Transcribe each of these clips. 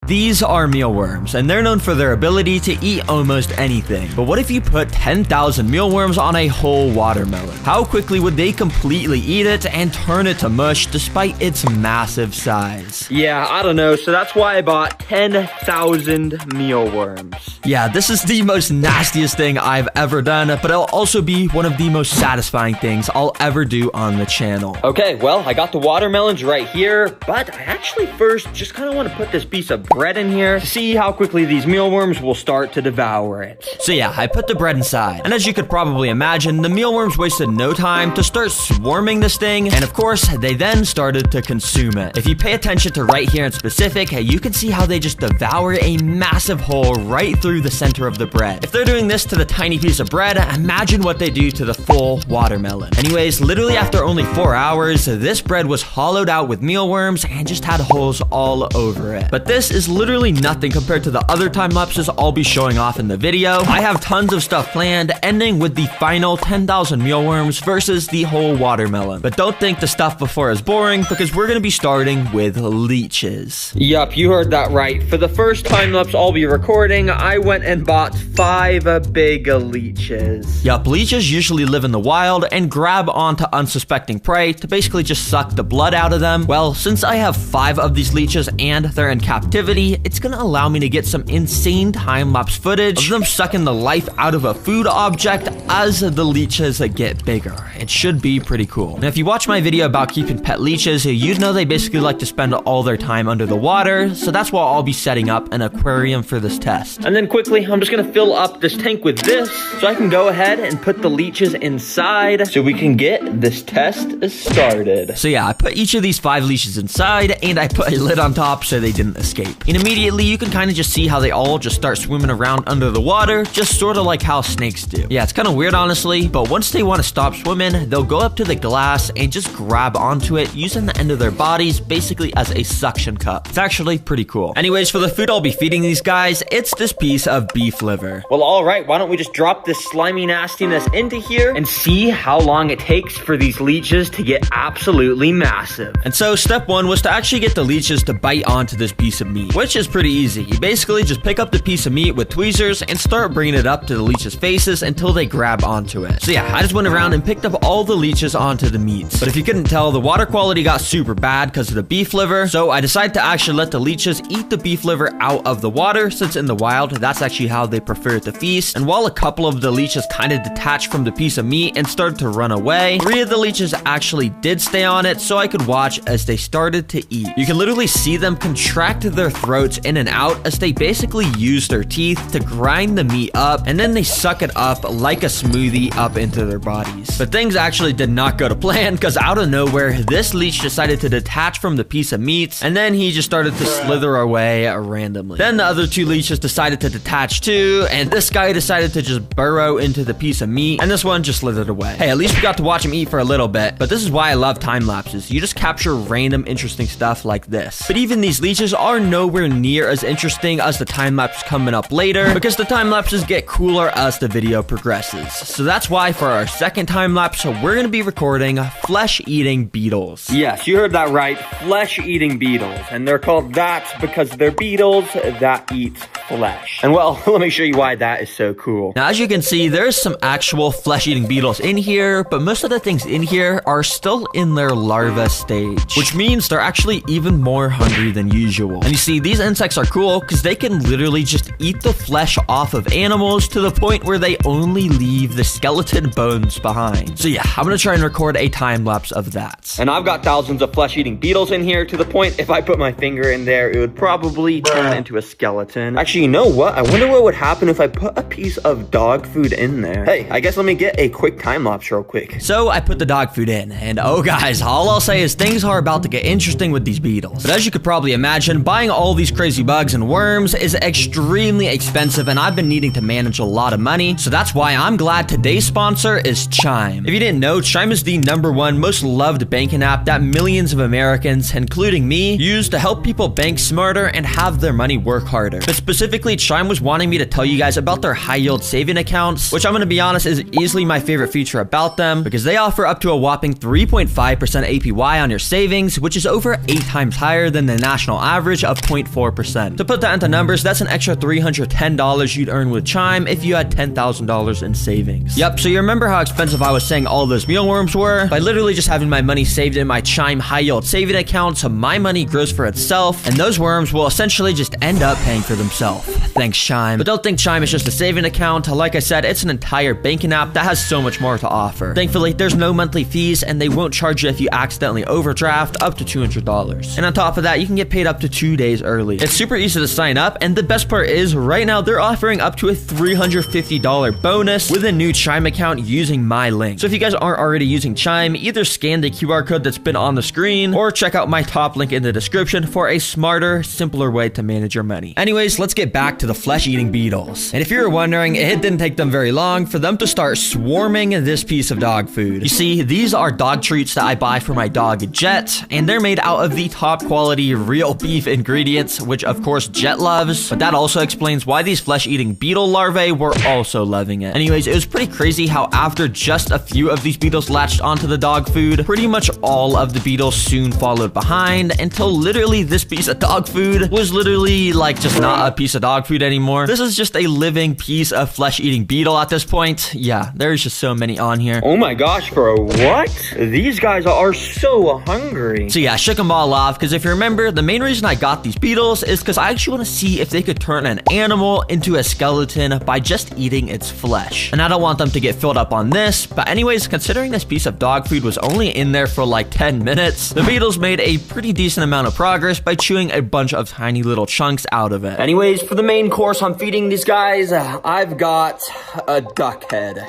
These are mealworms, and they're known for their ability to eat almost anything. But what if you put 10,000 mealworms on a whole watermelon? How quickly would they completely eat it and turn it to mush despite its massive size? Yeah, I don't know, so that's why I bought 10,000 mealworms. Yeah, this is the most nastiest thing I've ever done, but it'll also be one of the most satisfying things I'll ever do on the channel. Okay, well, I got the watermelons right here, but I actually first just kind of want to put this piece of bread in here to see how quickly these mealworms will start to devour it. So yeah, I put the bread inside, and as you could probably imagine, the mealworms wasted no time to start swarming this thing, and of course, they then started to consume it. If you pay attention to right here in specific, you can see how they just devour a massive hole right through the center of the bread. If they're doing this to the tiny piece of bread, imagine what they do to the full watermelon. Anyways, literally after only 4 hours, this bread was hollowed out with mealworms and just had holes all over it. But this is literally nothing compared to the other time lapses I'll be showing off in the video. I have tons of stuff planned, ending with the final 10,000 mealworms versus the whole watermelon. But don't think the stuff before is boring, because we're gonna be starting with leeches. Yup, you heard that right. For the first time lapse I'll be recording, I went and bought 5 big leeches. Yup, leeches usually live in the wild and grab onto unsuspecting prey to basically just suck the blood out of them. Well, since I have 5 of these leeches and they're in captivity, it's gonna allow me to get some insane time-lapse footage of them sucking the life out of a food object as the leeches get bigger. It should be pretty cool. And if you watch my video about keeping pet leeches, you'd know they basically like to spend all their time under the water, so that's why I'll be setting up an aquarium for this test. And then quickly, I'm just gonna fill up this tank with this, so I can go ahead and put the leeches inside, so we can get this test started. So yeah, I put each of these 5 leeches inside, and I put a lid on top so they didn't escape. And immediately, you can kind of just see how they all just start swimming around under the water, just sort of like how snakes do. Yeah, it's kind of weird, honestly, but once they want to stop swimming, they'll go up to the glass and just grab onto it using the end of their bodies basically as a suction cup. It's actually pretty cool. Anyways, for the food I'll be feeding these guys, it's this piece of beef liver. Well, alright, why don't we just drop this slimy nastiness into here and see how long it takes for these leeches to get absolutely massive. And so step 1 was to actually get the leeches to bite onto this piece of meat, which is pretty easy. You basically just pick up the piece of meat with tweezers and start bringing it up to the leeches' faces until they grab onto it. So yeah, I just went around and picked up all the leeches onto the meats. But if you couldn't tell, the water quality got super bad because of the beef liver, so I decided to actually let the leeches eat the beef liver out of the water, since in the wild, that's actually how they prefer to feast. And while a couple of the leeches kind of detached from the piece of meat and started to run away, 3 of the leeches actually did stay on it, so I could watch as they started to eat. You can literally see them contract their throats in and out as they basically use their teeth to grind the meat up, and then they suck it up like a smoothie up into their bodies. But things actually did not go to plan, because out of nowhere, this leech decided to detach from the piece of meat, and then he just started to slither away randomly. Then the other 2 leeches decided to detach too, and this guy decided to just burrow into the piece of meat, and this one just slithered away. Hey, at least we got to watch him eat for a little bit, but this is why I love time lapses. You just capture random interesting stuff like this. But even these leeches are nowhere near as interesting as the time lapse coming up later, because the time lapses get cooler as the video progresses. So that's why for our second time lapse, we're gonna be recording flesh-eating beetles. Yes, you heard that right, flesh-eating beetles. And they're called that because they're beetles that eat flesh. And well, let me show you why that is so cool. Now, as you can see, there's some actual flesh-eating beetles in here, but most of the things in here are still in their larva stage, which means they're actually even more hungry than usual. And you see, these insects are cool because they can literally just eat the flesh off of animals to the point where they only leave the skeleton bones behind. So yeah, I'm gonna try and record a time lapse of that. And I've got thousands of flesh-eating beetles in here, to the point if I put my finger in there, it would probably turn into a skeleton. Actually, you know what? I wonder what would happen if I put a piece of dog food in there. Hey, I guess let me get a quick time lapse real quick. So I put the dog food in, and oh guys, all I'll say is things are about to get interesting with these beetles. But as you could probably imagine, buying all these crazy bugs and worms is extremely expensive, and I've been needing to manage a lot of money, so that's why I'm glad today's sponsor is Chime. If you didn't know, Chime is the #1 most loved banking app that millions of Americans, including me, use to help people bank smarter and have their money work harder. But specifically Specifically, Chime was wanting me to tell you guys about their high-yield saving accounts, which I'm going to be honest is easily my favorite feature about them because they offer up to a whopping 3.5% APY on your savings, which is over 8 times higher than the national average of 0.4%. To put that into numbers, that's an extra $310 you'd earn with Chime if you had $10,000 in savings. Yep, so you remember how expensive I was saying all those mealworms were? By literally just having my money saved in my Chime high-yield saving account, so my money grows for itself, and those worms will essentially just end up paying for themselves. Thanks, Chime. But don't think Chime is just a saving account. Like I said, it's an entire banking app that has so much more to offer. Thankfully, there's no monthly fees, and they won't charge you if you accidentally overdraft up to $200. And on top of that, you can get paid up to 2 days early. It's super easy to sign up, and the best part is, right now, they're offering up to a $350 bonus with a new Chime account using my link. So if you guys aren't already using Chime, either scan the QR code that's been on the screen, or check out my top link in the description for a smarter, simpler way to manage your money. Anyways, let's get back to the flesh-eating beetles. And if you were wondering, it didn't take them very long for them to start swarming this piece of dog food. You see, these are dog treats that I buy for my dog Jet, and they're made out of the top quality real beef ingredients, which of course Jet loves, but that also explains why these flesh-eating beetle larvae were also loving it. Anyways, it was pretty crazy how after just a few of these beetles latched onto the dog food, pretty much all of the beetles soon followed behind until literally this piece of dog food was literally like just not a piece of dog food anymore. This is just a living piece of flesh-eating beetle at this point. Yeah, there's just so many on here. Oh my gosh, bro, what? These guys are so hungry. So yeah, I shook them all off because if you remember, the main reason I got these beetles is because I actually want to see if they could turn an animal into a skeleton by just eating its flesh. And I don't want them to get filled up on this, but anyways, considering this piece of dog food was only in there for like 10 minutes, the beetles made a pretty decent amount of progress by chewing a bunch of tiny little chunks out of it. Anyways, for the main course I'm feeding these guys, I've got a duck head.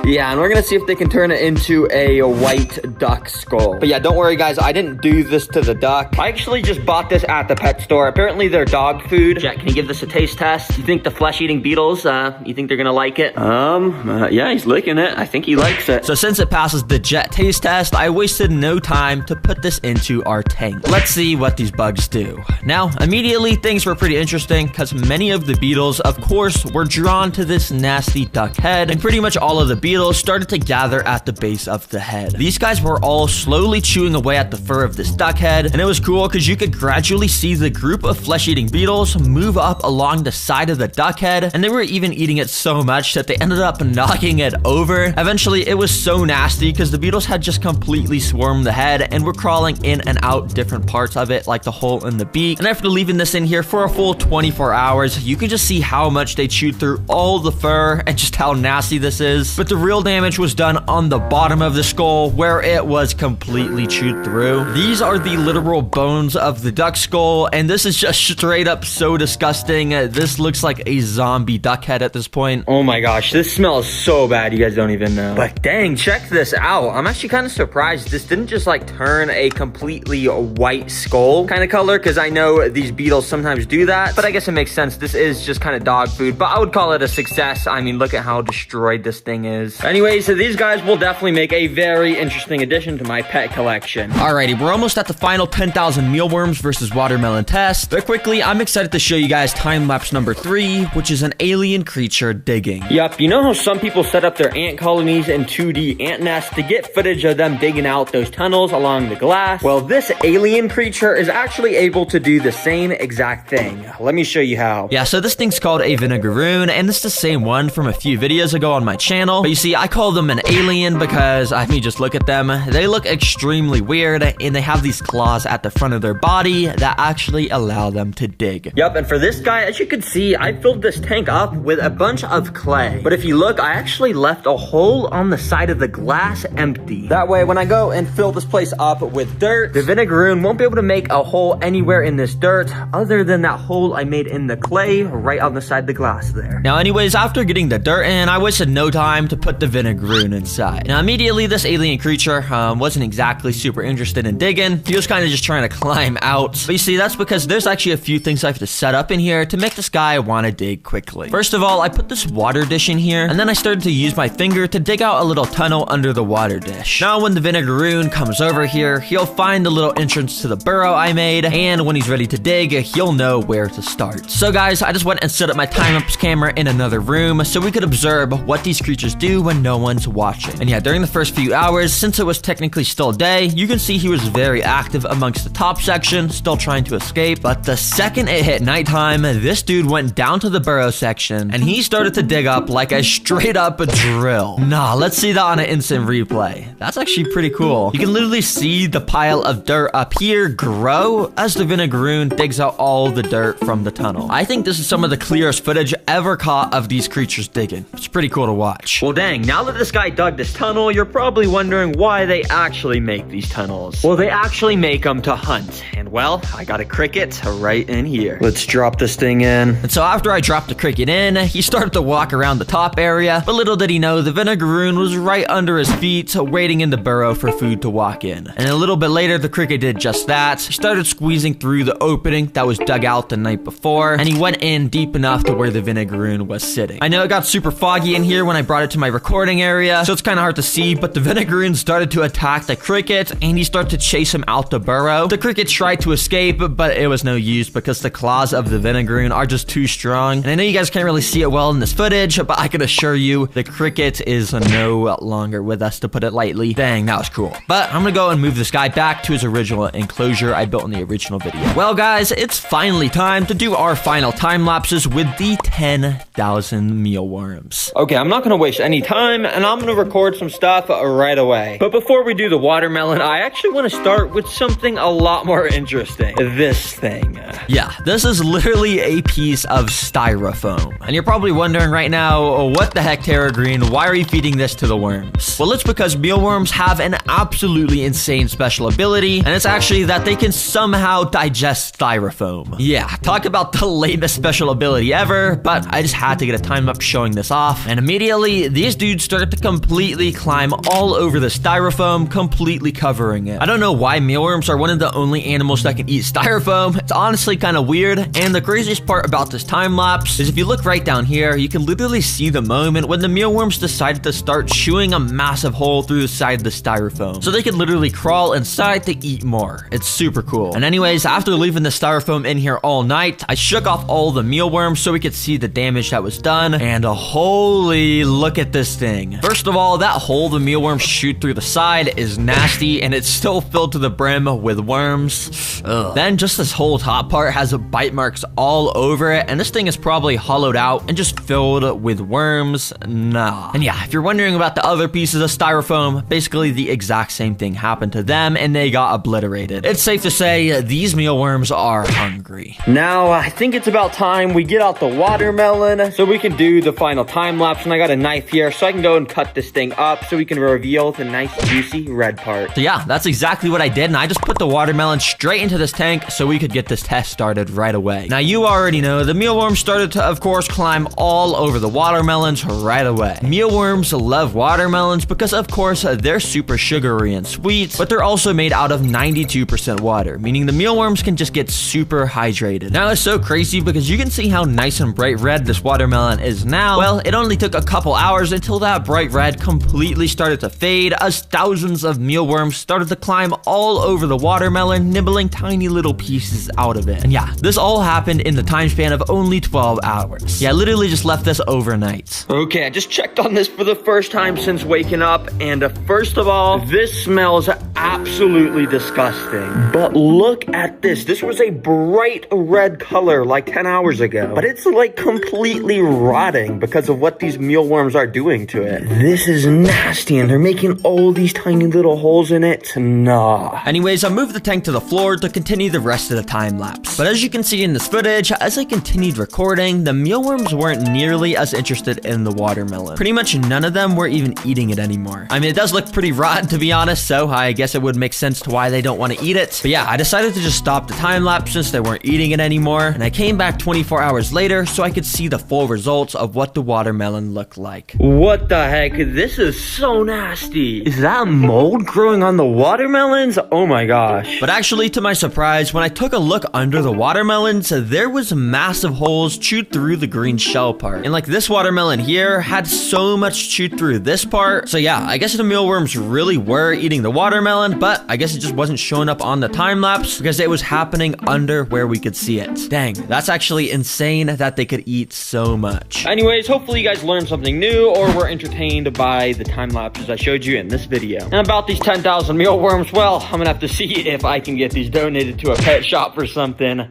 Yeah, and we're gonna see if they can turn it into a white duck skull. But yeah, don't worry guys, I didn't do this to the duck. I actually just bought this at the pet store. Apparently they're dog food. Jack, can you give this a taste test? You think the flesh-eating beetles, you think they're gonna like it? Yeah, he's licking it. I think he likes it. So since it passes the Jet taste test, I wasted no time to put this into our tank. Let's see what these bugs do. Now, immediately things were pretty interesting because many of the beetles, of course, were drawn to this nasty duck head, and pretty much all of the beetles started to gather at the base of the head. These guys were all slowly chewing away at the fur of this duck head, and it was cool because you could gradually see the group of flesh-eating beetles move up along the side of the duck head, and they were even eating it so much that they ended up knocking it over. Eventually, it was so nasty because the beetles had just completely swarmed the head and were crawling in and out different parts of it, like the hole in the beak. And after leaving this in here for a full 24 hours, you could just see how much they chewed through all the fur and just how nasty this is. But the real damage was done on the bottom of the skull where it was completely chewed through. These are the literal bones of the duck skull, and this is just straight up so disgusting. This looks like a zombie duck head at this point. Oh my gosh, this smells so bad, you guys don't even know. But dang, check this out. I'm actually kind of surprised this didn't just like turn a completely white skull kind of color, because I know these beetles sometimes do that, but I guess it makes sense. This is just kind of dog food, but I would call it a success. I mean, look at how destroyed this thing is. Anyways, so these guys will definitely make a very interesting addition to my pet collection. Alrighty, we're almost at the final 10,000 mealworms versus watermelon test, but quickly, I'm excited to show you guys time-lapse number 3, which is an alien creature digging. Yup, you know how some people set up their ant colonies in 2D ant nests to get footage of them digging out those tunnels along the glass? Well, this alien creature is actually able to do the same exact thing. Let me show you how. Yeah, so this thing's called a vinegaroon, and it's the same one from a few videos ago on my channel. But you see, I call them an alien because, I mean, just look at them. They look extremely weird, and they have these claws at the front of their body that actually allow them to dig. Yup, and for this guy, as you can see, I filled this tank up with a bunch of clay. But if you look, I actually left a hole on the side of the glass empty. That way, when I go and fill this place up with dirt, the vinegaroon won't be able to make a hole anywhere in this dirt other than that hole I made in the clay right on the side of the glass there. Now, anyways, after getting the dirt in, I wasted no time to put the vinegaroon inside. Now, immediately, this alien creature wasn't exactly super interested in digging. He was kind of just trying to climb out. But you see, that's because there's actually a few things I have to set up in here to make this guy want to dig quickly. First of all, I put this water dish in here, and then I started to use my finger to dig out a little tunnel under the water dish. Now, when the vinegaroon comes over here, he'll find the little entrance to the burrow I made, and when he's ready to dig, he'll know where to start. So guys, I just went and set up my time-lapse camera in another room so we could observe what these creatures do when no one's watching. And yeah, during the first few hours, since it was technically still day, you can see he was very active amongst the top section, still trying to escape. But the second it hit nighttime, this dude went down to the burrow section and he started to dig up like a straight up drill. Nah, let's see that on an instant replay. That's actually pretty cool. You can literally see the pile of dirt up here grow as the vinegaroon digs out all the dirt from the tunnel. I think this is some of the clearest footage ever caught of these creatures digging. It's pretty cool to watch. Well, dang, now that this guy dug this tunnel, you're probably wondering why they actually make these tunnels. Well, they actually make them to hunt. And well, I got a cricket right in here. Let's drop this thing in. And so after I dropped the cricket in, he started to walk around the top area, but little did he know the vinegaroon was right under his feet, waiting in the burrow for food to walk in. And a little bit later, the cricket did just that. He started squeezing through the opening that was dug out the night before, and he went in deep enough to where the vinegaroon was sitting. I know it got super foggy in here when I brought it to my recording area, so it's kind of hard to see, but the vinegaroon started to attack the cricket, and he started to chase him out the burrow. The cricket tried to escape, but it was no use because the claws of the vinegaroon are just too strong. And I know you guys can't really see it well in this footage, but I can assure you the cricket is no longer with us, to put it lightly. Dang, that was cool. But I'm gonna go and move this guy back to his original enclosure I built in the original video. Well guys, it's finally time to do our final time lapses with the 10,000 mealworms. Okay, I'm not gonna waste any time, and I'm gonna record some stuff right away. But before we do the watermelon, I actually want to start with something a lot more interesting. This thing. Yeah, this is literally a piece of styrofoam. And you're probably wondering right now, what the heck, Terra Green, why are you feeding this to the worms? Well, it's because mealworms have an absolutely insane special ability, and it's actually that they can somehow digest styrofoam. Yeah, talk about the latest special ability ever, but I just had to get a time up showing this off, and immediately these dudes started to completely climb all over the styrofoam, completely covering it. I don't know why mealworms are one of the only animals that can eat styrofoam. It's honestly kind of weird, and the craziest part about this time lapse is if you look right down here, you can literally see the moment when the mealworms decided to start chewing a massive hole through the side of the styrofoam, so they could literally crawl inside to eat more. It's super cool. And anyways, after leaving the styrofoam in here all night, I shook off all the mealworms so we could see the damage that was done, and holy, look at this thing. First of all, that hole the mealworms shoot through the side is nasty, and it's still filled to the brim with worms. Ugh. Then just this whole top part has bite marks all over it, and this thing is probably hollowed out and just filled with worms. Nah. And yeah, if you're wondering about the other pieces of styrofoam, basically the exact same thing happened to them, and they got obliterated. It's safe to say these mealworms are hungry. Now, I think it's about time we get out the watermelon so we can do the final time lapse, and I got a knife here so I can go and cut this thing up so we can reveal the nice juicy red part. So yeah, that's exactly what I did, and I just put the watermelon straight into this tank so we could get this test started right away. Now, you already know the mealworms started to, of course, climb all over the watermelons right away. Mealworms love watermelons because, of course, they're super sugary and sweet, but they're also made out of 92% water, meaning the mealworms can just get super hydrated. Now, it's so crazy because you can see how nice and bright red this watermelon is now. Well, it only took a couple hours until that bright red completely started to fade as thousands of mealworms started to climb all over the watermelon, nibbling tiny little pieces out of it. And yeah, this all happened in the time span of only 12 hours. Yeah, I literally just left this overnight. Okay, I just checked on this for the first time since waking up, and first of all, this smells absolutely disgusting. But look at this. This was a bright red color like 10 hours ago, but it's like completely rotting because of what these mealworms are doing to it. This is nasty, and they're making all these tiny little holes in it. Nah. Anyways, I moved the tank to the floor to continue the rest of the time lapse. But as you can see in this footage, as I continued recording, the mealworms weren't nearly as interested in the watermelon. Pretty much none of them were even eating it anymore. I mean, it does look pretty rotten, to be honest, so I guess it would make sense to why they don't want to eat it. But yeah, I decided to just stop the time lapse since they weren't eating it anymore, and I came back 24 hours later so I could see the full results of what the watermelon looked like. What the heck? This is so nasty. Is that mold growing on the watermelons? Oh my gosh. But actually, to my surprise, when I took a look under the watermelons, there was massive holes chewed through the green shell part. And like this watermelon here had so much chewed through this part. So yeah, I guess the mealworms really were eating the watermelon, but I guess it just wasn't showing up on the time lapse because it was happening under where we could see it. Dang, that's actually insane that they could eat so much. Anyways, hopefully you guys learned something new or were entertained by the time lapses I showed you in this video. And about these 10,000 mealworms, well, I'm gonna have to see if I can get these donated to a pet shop or something.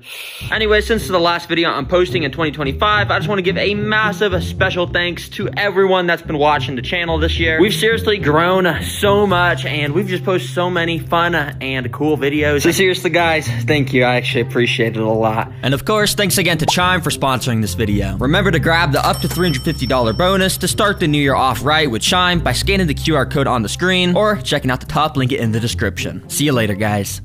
Anyway, since it's the last video I'm posting in 2025, I just want to give a massive special thanks to everyone that's been watching the channel this year. We've seriously grown so much, and we've just posted so many fun and cool videos. So seriously, guys, thank you. I actually appreciate it a lot. And of course, thanks again to Chime for sponsoring this video. Remember to grab the up to $350 bonus to start the new year off right with Chime by scanning the QR code on the screen or checking out the top link in the description. See you later, guys.